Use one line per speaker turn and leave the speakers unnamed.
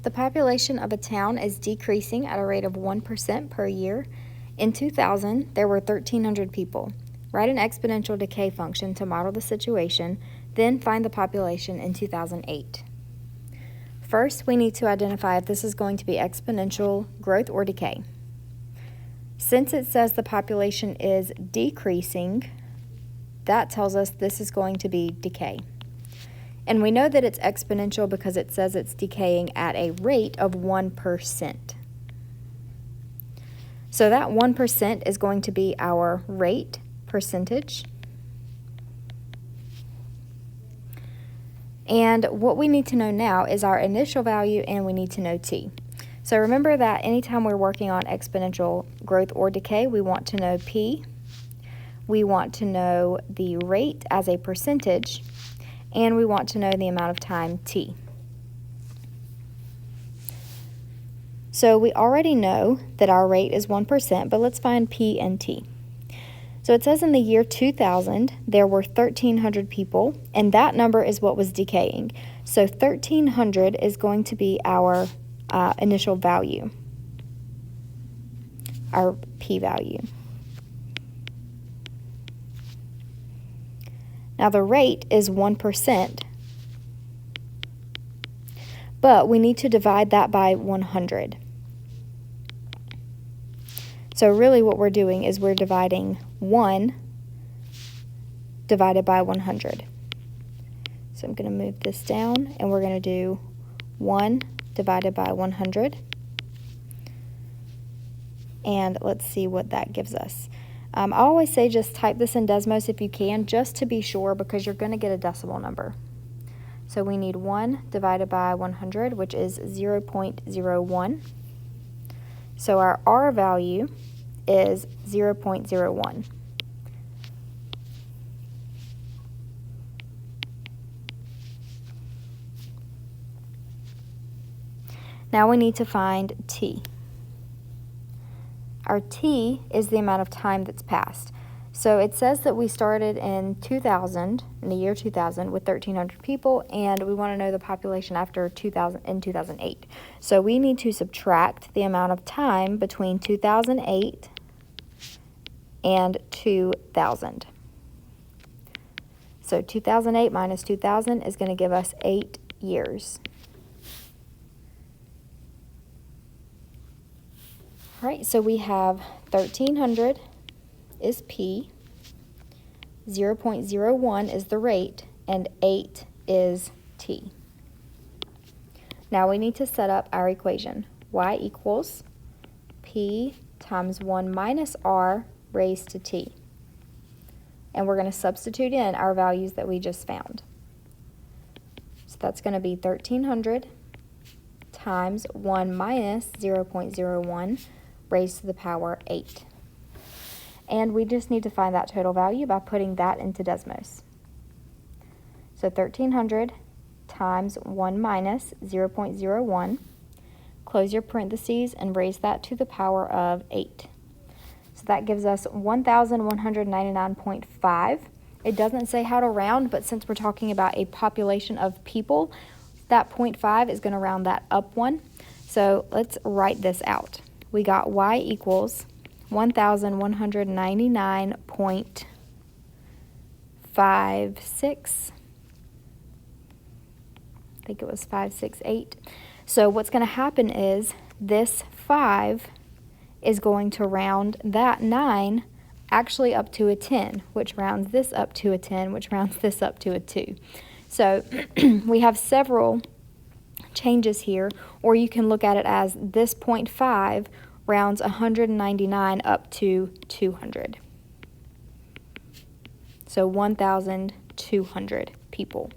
The population of a town is decreasing at a rate of 1% per year. In 2000, there were 1,300 people. Write an exponential decay function to model the situation, then find the population in 2008. First, we need to identify if this is going to be exponential growth or decay. Since it says the population is decreasing, that tells us this is going to be decay. And we know that it's exponential because it says it's decaying at a rate of 1%. So that 1% is going to be our rate percentage. And what we need to know now is our initial value, and we need to know t. So remember that anytime we're working on exponential growth or decay, we want to know p, we want to know the rate as a percentage, and we want to know the amount of time t. So we already know that our rate is 1%, but let's find p and t. So it says in the year 2000, there were 1,300 people, and that number is what was decaying. So 1,300 is going to be our initial value, our p-value. Now the rate is 1%, but we need to divide that by 100. So really what we're doing is we're dividing 1 divided by 100. So I'm going to move this down, and we're going to do 1 divided by 100. And let's see what that gives us. I always say just type this in Desmos if you can, just to be sure, because you're going to get a decimal number. So we need 1 divided by 100, which is 0.01. So our R value is 0.01. Now we need to find t. Our t is the amount of time that's passed. So it says that we started in 2000, in the year 2000, with 1,300 people, and we want to know the population after 2000 in 2008. So we need to subtract the amount of time between 2008 and 2000. So 2008 minus 2000 is going to give us 8 years. All right, so we have 1,300 is p, 0.01 is the rate, and 8 is t. Now we need to set up our equation. Y equals p times 1 minus r raised to t. And we're going to substitute in our values that we just found. So that's going to be 1,300 times 1 minus 0.01 raised to the power 8. And we just need to find that total value by putting that into Desmos. So 1,300 times 1 minus 0.01, close your parentheses and raise that to the power of 8. So that gives us 1,199.5. It doesn't say how to round, but since we're talking about a population of people, that 0.5 is going to round that up 1. So let's write this out. We got y equals 1,199.56. I think it was 568. So what's going to happen is this 5 is going to round that 9 actually up to a 10, which rounds this up to a 10, which rounds this up to a 2. So we have several changes here, or you can look at it as this 0.5 rounds 199 up to 200. So 1,200 people.